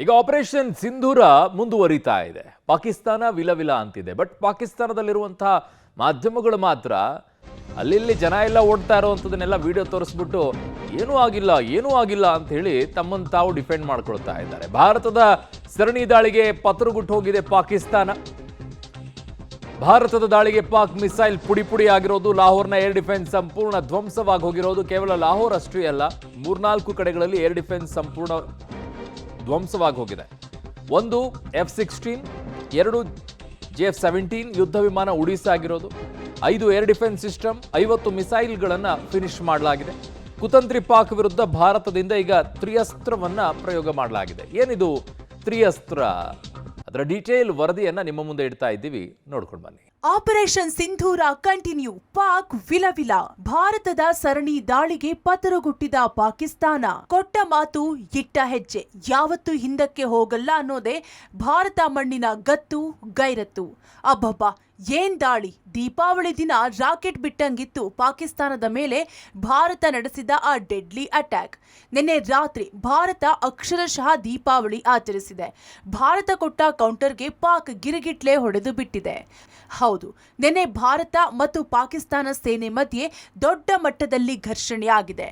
ಈಗ ಆಪರೇಷನ್ ಸಿಂಧೂರ ಮುಂದುವರಿತಾ ಇದೆ. ಪಾಕಿಸ್ತಾನ ವಿಲವಿಲ ಅಂತಿದೆ. ಬಟ್ ಪಾಕಿಸ್ತಾನದಲ್ಲಿರುವಂತಹ ಮಾಧ್ಯಮಗಳು ಮಾತ್ರ ಅಲ್ಲಿ ಜನ ಎಲ್ಲ ಓಡ್ತಾ ಇರೋವಂಥದನ್ನೆಲ್ಲ ವಿಡಿಯೋ ತೋರಿಸ್ಬಿಟ್ಟು ಏನೂ ಆಗಿಲ್ಲ ಅಂತ ಹೇಳಿ ತಮ್ಮನ್ನು ತಾವು ಡಿಫೆಂಡ್ ಮಾಡ್ಕೊಳ್ತಾ ಇದ್ದಾರೆ. ಭಾರತದ ಸರಣಿ ದಾಳಿಗೆ ಪತರುಗುಟ್ಟು ಹೋಗಿದೆ ಪಾಕಿಸ್ತಾನ. ಭಾರತದ ದಾಳಿಗೆ ಪಾಕ್ ಮಿಸೈಲ್ ಪುಡಿ ಆಗಿರೋದು, ಲಾಹೋರ್ನ ಏರ್ ಡಿಫೆನ್ಸ್ ಸಂಪೂರ್ಣ ಧ್ವಂಸವಾಗಿ ಹೋಗಿರೋದು. ಕೇವಲ ಲಾಹೋರ್ ಅಷ್ಟೇ ಅಲ್ಲ, 3-4 ಕಡೆಗಳಲ್ಲಿ ಏರ್ ಡಿಫೆನ್ಸ್ ಸಂಪೂರ್ಣ ಧ್ವಂಸವಾಗಿ ಹೋಗಿದೆ. ಒಂದು F-16, 2 JF-17 ಯುದ್ಧ ವಿಮಾನ ಉಡೀಸ್ ಆಗಿರೋದು, 5 ಏರ್ ಡಿಫೆನ್ಸ್ ಸಿಸ್ಟಮ್, 50 ಮಿಸೈಲ್ಗಳನ್ನು ಫಿನಿಶ್ ಮಾಡಲಾಗಿದೆ. ಕುತಂತ್ರಿ ಪಾಕ್ ವಿರುದ್ಧ ಭಾರತದಿಂದ ಈಗ ತ್ರಿಯಸ್ತ್ರವನ್ನ ಪ್ರಯೋಗ ಮಾಡಲಾಗಿದೆ. ಏನಿದು ತ್ರಿಯಸ್ತ್ರ? ಅದರ ಡೀಟೇಲ್ ವರದಿಯನ್ನ ನಿಮ್ಮ ಮುಂದೆ ಇಡ್ತಾ ಇದ್ದೀವಿ, ನೋಡ್ಕೊಂಡು ಬನ್ನಿ. ಆಪರೇಷನ್ ಸಿಂಧೂರ ಕಂಟಿನ್ಯೂ. ಪಾಕ್ ವಿಲವಿಲ. ಭಾರತದ ಸರಣಿ ದಾಳಿಗೆ ಪತರುಗುಟ್ಟಿದ ಪಾಕಿಸ್ತಾನ. ಕೊಟ್ಟ ಮಾತು, ಇಟ್ಟ ಹೆಜ್ಜೆ. ಯಾವತ್ತೂ ಹಿಂದಕ್ಕೆ ಹೋಗಲ್ಲ ಅನ್ನೋದೇ ಭಾರತ ಮಣ್ಣಿನ ಗತ್ತು, ಗೈರತ್ತು. ಅಬ್ಬಬ್ಬಾ, ಏನ್ ದಾಳಿ! ದೀಪಾವಳಿ ದಿನ ರಾಕೆಟ್ ಬಿಟ್ಟಂಗಿತ್ತು ಪಾಕಿಸ್ತಾನದ ಮೇಲೆ ಭಾರತ ನಡೆಸಿದ ಆ ಡೆಡ್ಲಿ ಅಟ್ಯಾಕ್. ನಿನ್ನೆ ರಾತ್ರಿ ಭಾರತ ಅಕ್ಷರಶಃ ದೀಪಾವಳಿ ಆಚರಿಸಿದೆ. ಭಾರತ ಕೊಟ್ಟ ಕೌಂಟರ್ಗೆ ಪಾಕ್ ಗಿರಿಗಿಟ್ಲೆ ಹೊಡೆದು ಬಿಟ್ಟಿದೆ. ಹೌದು, ನಿನ್ನೆ ಭಾರತ ಮತ್ತು ಪಾಕಿಸ್ತಾನ ಸೇನೆ ಮಧ್ಯೆ ದೊಡ್ಡ ಮಟ್ಟದಲ್ಲಿ ಘರ್ಷಣೆಯಾಗಿದೆ.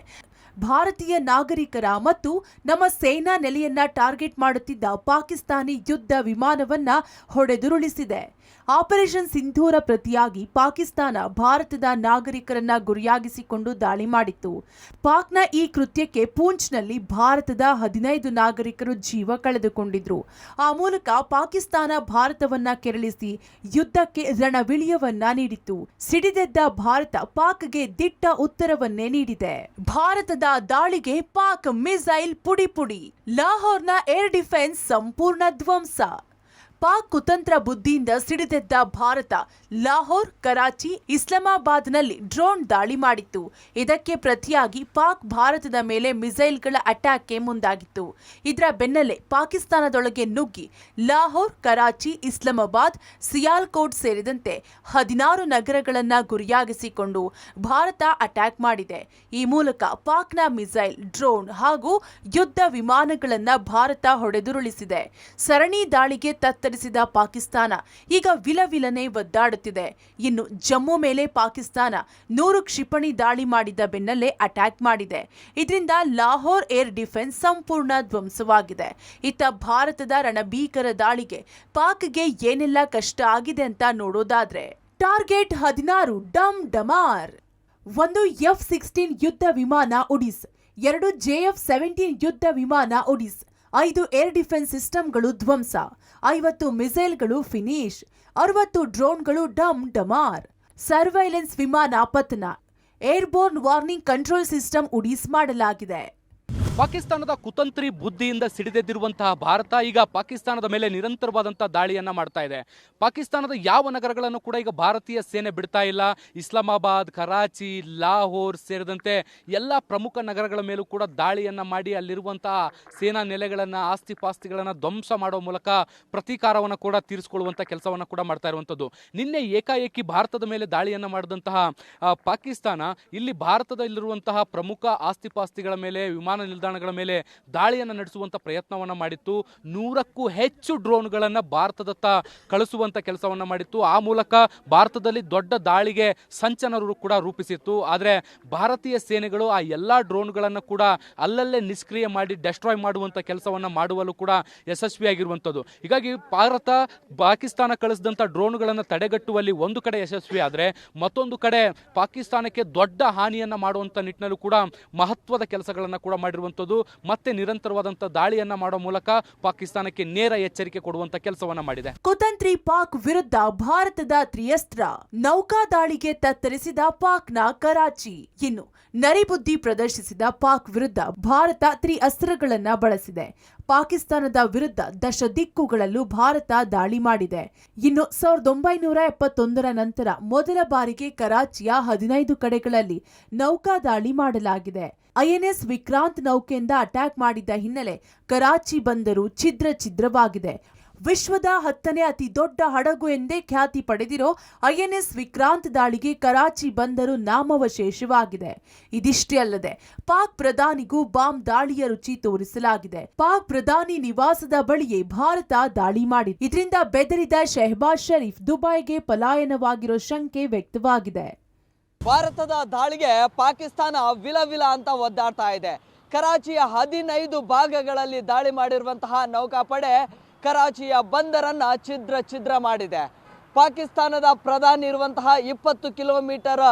ಭಾರತೀಯ ನಾಗರಿಕರ ಮತ್ತು ನಮ್ಮ ಸೇನಾ ನೆಲೆಯನ್ನ ಟಾರ್ಗೆಟ್ ಮಾಡುತ್ತಿದ್ದ ಪಾಕಿಸ್ತಾನಿ ಯುದ್ಧ ವಿಮಾನವನ್ನ ಹೊಡೆದುರುಳಿಸಿದೆ. ಆಪರೇಷನ್ ಸಿಂಧೂರ ಪ್ರತಿಯಾಗಿ ಪಾಕಿಸ್ತಾನ ಭಾರತದ ನಾಗರಿಕರನ್ನ ಗುರಿಯಾಗಿಸಿಕೊಂಡು ದಾಳಿ ಮಾಡಿತ್ತು. ಪಾಕ್ನ ಈ ಕೃತ್ಯಕ್ಕೆ ಪೂಂಚ್ನಲ್ಲಿ ಭಾರತದ 15 ನಾಗರಿಕರು ಜೀವ ಕಳೆದುಕೊಂಡಿದ್ರು. ಆ ಮೂಲಕ ಪಾಕಿಸ್ತಾನ ಭಾರತವನ್ನ ಕೆರಳಿಸಿ ಯುದ್ಧಕ್ಕೆ ರಣವಿಳಿಯವನ್ನ ನೀಡಿತ್ತು. ಸಿಡಿದೆದ್ದ ಭಾರತ ಪಾಕ್ಗೆ ದಿಟ್ಟ ಉತ್ತರವನ್ನೇ ನೀಡಿದೆ. ಭಾರತದ ದಾಳಿಗೆ ಪಾಕ್ ಮಿಸೈಲ್ ಪುಡಿ. ಲಾಹೋರ್ನ ಏರ್ ಡಿಫೆನ್ಸ್ ಸಂಪೂರ್ಣ ಧ್ವಂಸ. ಪಾಕ್ ಕುತಂತ್ರ ಬುದ್ಧಿಯಿಂದ ಸಿಡಿದೆದ್ದ ಭಾರತ ಲಾಹೋರ್, ಕರಾಚಿ, ಇಸ್ಲಾಮಾಬಾದ್ನಲ್ಲಿ ಡ್ರೋನ್ ದಾಳಿ ಮಾಡಿತ್ತು. ಇದಕ್ಕೆ ಪ್ರತಿಯಾಗಿ ಪಾಕ್ ಭಾರತದ ಮೇಲೆ ಮಿಸೈಲ್ಗಳ ಅಟ್ಯಾಕ್ಗೆ ಮುಂದಾಗಿತ್ತು. ಇದರ ಬೆನ್ನಲ್ಲೇ ಪಾಕಿಸ್ತಾನದೊಳಗೆ ನುಗ್ಗಿ ಲಾಹೋರ್, ಕರಾಚಿ, ಇಸ್ಲಾಮಾಬಾದ್, ಸಿಯಾಲ್ಕೋಟ್ ಸೇರಿದಂತೆ 16 ನಗರಗಳನ್ನು ಗುರಿಯಾಗಿಸಿಕೊಂಡು ಭಾರತ ಅಟ್ಯಾಕ್ ಮಾಡಿದೆ. ಈ ಮೂಲಕ ಪಾಕ್ನ ಮಿಸೈಲ್, ಡ್ರೋನ್ ಹಾಗೂ ಯುದ್ಧ ವಿಮಾನಗಳನ್ನು ಭಾರತ ಹೊಡೆದುರುಳಿಸಿದೆ. ಸರಣಿ ದಾಳಿಗೆ ತತ್ತರಿಸಿದ ಪಾಕಿಸ್ತಾನ ಈಗ ವಿಲವಿಲನೆ ಒದ್ದಾಡುತ್ತಿದೆ. ಇನ್ನು ಜಮ್ಮು ಮೇಲೆ ಪಾಕಿಸ್ತಾನ 100 ಕ್ಷಿಪಣಿ ದಾಳಿ ಮಾಡಿದ ಬೆನ್ನಲ್ಲೇ ಅಟ್ಯಾಕ್ ಮಾಡಿದೆ. ಇದರಿಂದ ಲಾಹೋರ್ ಏರ್ ಡಿಫೆನ್ಸ್ ಸಂಪೂರ್ಣ ಧ್ವಂಸವಾಗಿದೆ. ಇತ್ತ ಭಾರತದ ರಣಭೀಕರ ದಾಳಿಗೆ ಪಾಕ್ಗೆ ಏನೆಲ್ಲ ಕಷ್ಟ ಆಗಿದೆ ಅಂತ ನೋಡೋದಾದ್ರೆ, ಟಾರ್ಗೆಟ್ 16 ಡಮ್ ಡಮಾರ್. 1 F-16 ಯುದ್ಧ ವಿಮಾನ ಉಡೀಸ್, 2 JF-17 ಯುದ್ಧ ವಿಮಾನ ಉಡೀಸ್, 5 ಏರ್ ಡಿಫೆನ್ಸ್ ಸಿಸ್ಟಮ್ಗಳು ಧ್ವಂಸ, 50 ಮಿಸೈಲ್ಗಳು ಫಿನಿಶ್, 60 ಡ್ರೋನ್ಗಳು ಡಮ್ ಡಮಾರ್, ಸರ್ವೈಲೆನ್ಸ್ ವಿಮಾನ ಪತನ, ಏರ್ಬೋರ್ನ್ ವಾರ್ನಿಂಗ್ ಕಂಟ್ರೋಲ್ ಸಿಸ್ಟಮ್ ಉಡೀಸ್ ಮಾಡಲಾಗಿದೆ. ಪಾಕಿಸ್ತಾನದ ಕುತಂತ್ರಿ ಬುದ್ಧಿಯಿಂದ ಸಿಡಿದೆದ್ದಿರುವಂತಹ ಭಾರತ ಈಗ ಪಾಕಿಸ್ತಾನದ ಮೇಲೆ ನಿರಂತರವಾದಂತಹ ದಾಳಿಯನ್ನ ಮಾಡ್ತಾ ಇದೆ. ಪಾಕಿಸ್ತಾನದ ಯಾವ ನಗರಗಳನ್ನು ಕೂಡ ಈಗ ಭಾರತೀಯ ಸೇನೆ ಬಿಡ್ತಾ ಇಲ್ಲ. ಇಸ್ಲಾಮಾಬಾದ್, ಕರಾಚಿ, ಲಾಹೋರ್ ಸೇರಿದಂತೆ ಎಲ್ಲ ಪ್ರಮುಖ ನಗರಗಳ ಮೇಲೂ ಕೂಡ ದಾಳಿಯನ್ನ ಮಾಡಿ ಅಲ್ಲಿರುವಂತಹ ಸೇನಾ ನೆಲೆಗಳನ್ನು, ಆಸ್ತಿ ಪಾಸ್ತಿಗಳನ್ನು ಧ್ವಂಸ ಮಾಡುವ ಮೂಲಕ ಪ್ರತೀಕಾರವನ್ನು ಕೂಡ ತೀರಿಸಿಕೊಳ್ಳುವಂಥ ಕೆಲಸವನ್ನು ಕೂಡ ಮಾಡ್ತಾ ಇರುವಂಥದ್ದು. ನಿನ್ನೆ ಏಕಾಏಕಿ ಭಾರತದ ಮೇಲೆ ದಾಳಿಯನ್ನ ಮಾಡಿದಂತಹ ಪಾಕಿಸ್ತಾನ ಇಲ್ಲಿ ಭಾರತದಲ್ಲಿರುವಂತಹ ಪ್ರಮುಖ ಆಸ್ತಿ ಪಾಸ್ತಿಗಳ ಮೇಲೆ, ವಿಮಾನ ನಿಲ್ದಾಣಗಳ ಮೇಲೆ ದಾಳಿಯನ್ನು ನಡೆಸುವಂತ ಪ್ರಯತ್ನವನ್ನ ಮಾಡಿತ್ತು. 100ಕ್ಕೂ ಹೆಚ್ಚು ಡ್ರೋನ್ಗಳನ್ನು ಭಾರತದತ್ತ ಕಳಿಸುವಂತ ಕೆಲಸವನ್ನ ಮಾಡಿತ್ತು. ಆ ಮೂಲಕ ಭಾರತದಲ್ಲಿ ದೊಡ್ಡ ದಾಳಿಗೆ ಸಂಚನರು ಕೂಡ ರೂಪಿಸಿತ್ತು. ಆದರೆ ಭಾರತೀಯ ಸೇನೆಗಳು ಆ ಎಲ್ಲಾ ಡ್ರೋನ್ಗಳನ್ನು ಕೂಡ ಅಲ್ಲಲ್ಲೇ ನಿಷ್ಕ್ರಿಯ ಮಾಡಿ ಡೆಸ್ಟ್ರಾಯ್ ಮಾಡುವಂತ ಕೆಲಸವನ್ನ ಮಾಡುವಲ್ಲೂ ಕೂಡ ಯಶಸ್ವಿಯಾಗಿರುವಂಥದ್ದು. ಹೀಗಾಗಿ ಭಾರತ ಪಾಕಿಸ್ತಾನ ಕಳಿಸಿದಂಥ ಡ್ರೋನ್ಗಳನ್ನು ತಡೆಗಟ್ಟುವಲ್ಲಿ ಒಂದು ಕಡೆ ಯಶಸ್ವಿ ಆದರೆ, ಮತ್ತೊಂದು ಕಡೆ ಪಾಕಿಸ್ತಾನಕ್ಕೆ ದೊಡ್ಡ ಹಾನಿಯನ್ನ ಮಾಡುವಂತ ನಿಟ್ಟಿನಲ್ಲೂ ಕೂಡ ಮಹತ್ವದ ಕೆಲಸಗಳನ್ನು ಕೂಡ ಮಾಡಿರುವಂಥದ್ದು. ಮತ್ತೆ ನಿರಂತರವಾದಂಥ ದಾಳಿಯನ್ನ ಮಾಡುವ ಮೂಲಕ ಪಾಕಿಸ್ತಾನಕ್ಕೆ ನೇರ ಎಚ್ಚರಿಕೆ ಕೊಡುವಂತ ಕೆಲಸವನ್ನ ಮಾಡಿದೆ. ಕುತಂತ್ರಿ ಪಾಕ್ ವಿರುದ್ಧ ಭಾರತದ ತ್ರಿಯಸ್ತ್ರ. ನೌಕಾ ದಾಳಿಗೆ ತತ್ತರಿಸಿದ ಪಾಕ್ನ ಕರಾಚಿ. ಇನ್ನು ನರಿಬುದ್ಧಿ ಪ್ರದರ್ಶಿಸಿದ ಪಾಕ್ ವಿರುದ್ಧ ಭಾರತ ತ್ರಿಅಸ್ತ್ರಗಳನ್ನ ಬಳಸಿದೆ. ಪಾಕಿಸ್ತಾನದ ವಿರುದ್ಧ ದಶ ದಿಕ್ಕುಗಳಲ್ಲೂ ಭಾರತ ದಾಳಿ ಮಾಡಿದೆ. ಇನ್ನು 1971ರ ನಂತರ ಮೊದಲ ಬಾರಿಗೆ ಕರಾಚಿಯ 15 ಕಡೆಗಳಲ್ಲಿ ನೌಕಾ ದಾಳಿ ಮಾಡಲಾಗಿದೆ. INS ವಿಕ್ರಾಂತ್ ನೌಕೆಯಿಂದ ಅಟ್ಯಾಕ್ ಮಾಡಿದ್ದ ಹಿನ್ನೆಲೆ ಕರಾಚಿ ಬಂದರು ಛಿದ್ರವಾಗಿದೆ. ವಿಶ್ವದ 10ನೇ ಅತಿ ದೊಡ್ಡ ಹಡಗು ಎಂದೇ ಖ್ಯಾತಿ ಪಡೆದಿರೋ INS ವಿಕ್ರಾಂತ್ ದಾಳಿಗೆ ಕರಾಚಿ ಬಂದರು ನಾಮವಶೇಷವಾಗಿದೆ. ಇದಿಷ್ಟೇ ಅಲ್ಲದೆ ಪಾಕ್ ಪ್ರಧಾನಿಗೂ ಬಾಂಬ್ ದಾಳಿಯ ರುಚಿ ತೋರಿಸಲಾಗಿದೆ. ಪಾಕ್ ಪ್ರಧಾನಿ ನಿವಾಸದ ಬಳಿಯೇ ಭಾರತ ದಾಳಿ ಮಾಡಿದೆ. ಇದರಿಂದ ಬೆದರಿದ ಶೆಹಬಾಜ್ ಶರೀಫ್ ದುಬೈಗೆ ಪಲಾಯನವಾಗಿರೋ ಶಂಕೆ ವ್ಯಕ್ತವಾಗಿದೆ. ಭಾರತದ ದಾಳಿಗೆ ಪಾಕಿಸ್ತಾನ ವಿಲವಿಲ ಅಂತ ಒದ್ದಾಡ್ತಾ ಇದೆ. ಕರಾಚಿಯ 15 ಭಾಗಗಳಲ್ಲಿ ದಾಳಿ ಮಾಡಿರುವಂತಹ ನೌಕಾಪಡೆ ಕರಾಚಿಯ ಬಂದರನ್ನ ಛಿದ್ರ ಮಾಡಿದೆ. ಪಾಕಿಸ್ತಾನದ ಪ್ರಧಾನಿ ಇರುವಂತಹ 20 ಕಿಲೋಮೀಟರ್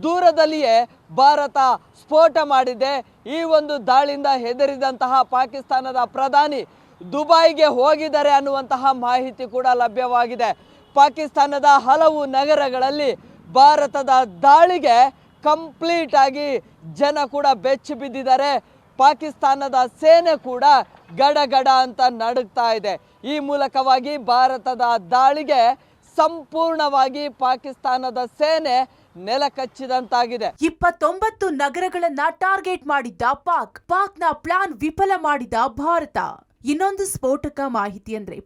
ದೂರದಲ್ಲಿಯೇ ಭಾರತ ಸ್ಫೋಟ ಮಾಡಿದೆ. ಈ ಒಂದು ದಾಳಿಯಿಂದ ಹೆದರಿದಂತಹ ಪಾಕಿಸ್ತಾನದ ಪ್ರಧಾನಿ ದುಬೈಗೆ ಹೋಗಿದ್ದಾರೆ ಅನ್ನುವಂತಹ ಮಾಹಿತಿ ಕೂಡ ಲಭ್ಯವಾಗಿದೆ. ಪಾಕಿಸ್ತಾನದ ಹಲವು ನಗರಗಳಲ್ಲಿ ಭಾರತದ ದಾಳಿಗೆ ಕಂಪ್ಲೀಟ್ ಆಗಿ ಜನ ಕೂಡ ಬೆಚ್ಚಿ ಬಿದ್ದಿದ್ದಾರೆ. ಪಾಕಿಸ್ತಾನದ ಸೇನೆ ಕೂಡ ಗಡಗಡ ಅಂತ ನಡುಗ್ತಾ ಇದೆ. ಈ ಮೂಲಕವಾಗಿ ಭಾರತದ ದಾಳಿಗೆ ಸಂಪೂರ್ಣವಾಗಿ ಪಾಕಿಸ್ತಾನದ ಸೇನೆ ನೆಲಕಚ್ಚಿದಂತಾಗಿದೆ. 29 ನಗರಗಳನ್ನ ಟಾರ್ಗೆಟ್ ಮಾಡಿದ್ದ ಪಾಕ್ನ ಪ್ಲಾನ್ ವಿಫಲ ಮಾಡಿದ ಭಾರತ. ಇನ್ನೊಂದು ಸ್ಫೋಟಕ ಮಾಹಿತಿ ಅಂದ್ರೆ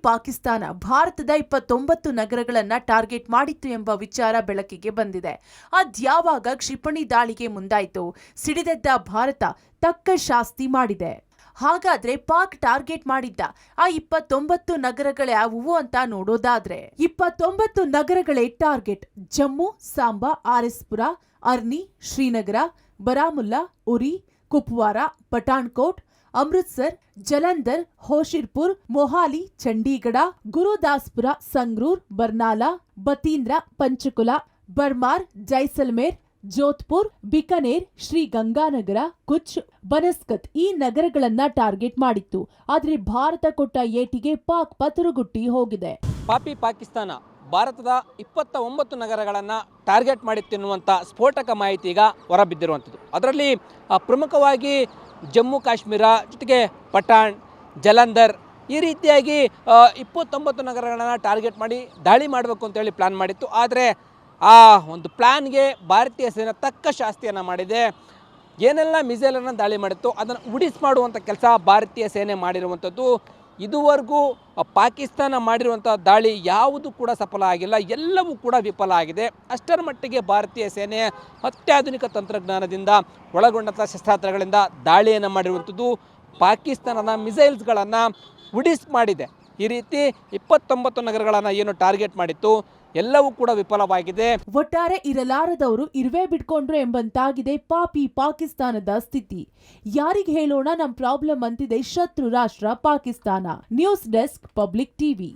ಪಾಕಿಸ್ತಾನ ಭಾರತದ 29 ನಗರಗಳನ್ನ ಟಾರ್ಗೆಟ್ ಮಾಡಿತ್ತು ಎಂಬ ವಿಚಾರ ಬೆಳಕಿಗೆ ಬಂದಿದೆ. ಅದ್ಯಾವಾಗ ಕ್ಷಿಪಣಿ ದಾಳಿಗೆ ಮುಂದಾಯಿತು, ಸಿಡಿದೆದ್ದ ಭಾರತ ತಕ್ಕ ಶಾಸ್ತಿ ಮಾಡಿದೆ. ಹಾಗಾದ್ರೆ ಪಾಕ್ ಟಾರ್ಗೆಟ್ ಮಾಡಿದ್ದ ಆ 29 ನಗರಗಳ್ಯಾವುವು ಅಂತ ನೋಡೋದಾದ್ರೆ 29 ನಗರಗಳೇ ಟಾರ್ಗೆಟ್: ಜಮ್ಮು, ಸಾಂಬಾ, RS-ಪುರ, ಅರ್ನಿ, ಶ್ರೀನಗರ, ಬರಾಮುಲ್ಲಾ, ಉರಿ, ಕುಪ್ವಾರ, ಪಠಾಣ್ಕೋಟ್, ಅಮೃತ್ಸರ್, ಜಲಂಧರ್, ಹೋಶಿರ್ಪುರ್, ಮೊಹಾಲಿ, ಚಂಡೀಗಢ, ಗುರುದಾಸ್ಪುರ, ಸಂಗ್ರೂರ್, ಬರ್ನಾಲಾ, ಬತೀಂದ್ರ, ಪಂಚಕುಲ, ಬರ್ಮಾರ್, ಜೈಸಲ್ಮೇರ್, ಜೋಧ್ಪುರ್, ಬಿಕನೇರ್, ಶ್ರೀ ಗಂಗಾನಗರ, ಕುಚ್, ಬನಸ್ಕತ್ ಈ ನಗರಗಳನ್ನ ಟಾರ್ಗೆಟ್ ಮಾಡಿತ್ತು. ಆದ್ರೆ ಭಾರತ ಕೊಟ್ಟ ಏಟಿಗೆ ಪಾಕ್ ಪತರುಗುಟ್ಟಿ ಹೋಗಿದೆ. ಪಾಕಿಸ್ತಾನ ಭಾರತದ 29 ನಗರಗಳನ್ನು ಟಾರ್ಗೆಟ್ ಮಾಡಿತ್ತೆನ್ನುವಂಥ ಸ್ಫೋಟಕ ಮಾಹಿತಿ ಈಗ ಹೊರಬಿದ್ದಿರುವಂಥದ್ದು. ಅದರಲ್ಲಿ ಪ್ರಮುಖವಾಗಿ ಜಮ್ಮು ಕಾಶ್ಮೀರ ಜೊತೆಗೆ ಪಠಾಣ್, ಜಲಂಧರ್ ಈ ರೀತಿಯಾಗಿ 29 ನಗರಗಳನ್ನು ಟಾರ್ಗೆಟ್ ಮಾಡಿ ದಾಳಿ ಮಾಡಬೇಕು ಅಂತೇಳಿ ಪ್ಲ್ಯಾನ್ ಮಾಡಿತ್ತು. ಆದರೆ ಆ ಒಂದು ಪ್ಲ್ಯಾನ್ಗೆ ಭಾರತೀಯ ಸೇನೆ ತಕ್ಕ ಶಾಸ್ತಿಯನ್ನು ಮಾಡಿದೆ. ಏನೆಲ್ಲ ಮಿಸೈಲನ್ನು ದಾಳಿ ಮಾಡಿತ್ತು ಅದನ್ನು ಉಡಿಸ್ ಮಾಡುವಂಥ ಕೆಲಸ ಭಾರತೀಯ ಸೇನೆ ಮಾಡಿರುವಂಥದ್ದು. ಇದುವರೆಗೂ ಪಾಕಿಸ್ತಾನ ಮಾಡಿರುವಂಥ ದಾಳಿ ಯಾವುದು ಕೂಡ ಸಫಲ ಆಗಿಲ್ಲ, ಎಲ್ಲವೂ ಕೂಡ ವಿಫಲ ಆಗಿದೆ. ಅಷ್ಟರ ಮಟ್ಟಿಗೆ ಭಾರತೀಯ ಸೇನೆ ಅತ್ಯಾಧುನಿಕ ತಂತ್ರಜ್ಞಾನದಿಂದ ಒಳಗೊಂಡಂಥ ಶಸ್ತ್ರಾಸ್ತ್ರಗಳಿಂದ ದಾಳಿಯನ್ನು ಮಾಡಿರುವಂಥದ್ದು. ಪಾಕಿಸ್ತಾನದ ಮಿಸೈಲ್ಸ್ಗಳನ್ನು ಉಡಿಸ್ ಮಾಡಿದೆ. ಈ ರೀತಿ 29 ನಗರಗಳನ್ನು ಏನು ಟಾರ್ಗೆಟ್ ಮಾಡಿತ್ತು ಎಲ್ಲವೂ ಕೂಡ ವಿಫಲವಾಗಿದೆ. ಒಟ್ಟಾರೆ ಇರಲಾರದವರು ಇರುವೆ ಬಿಟ್ಕೊಂಡ್ರು ಎಂಬಂತಾಗಿದೆ ಪಾಕಿಸ್ತಾನದ ಸ್ಥಿತಿ. ಯಾರಿಗೆ ಹೇಳೋಣ ನಮ್ ಪ್ರಾಬ್ಲಮ್ ಅಂತಿದೆ ಶತ್ರು ರಾಷ್ಟ್ರ Pakistan. News desk, public TV.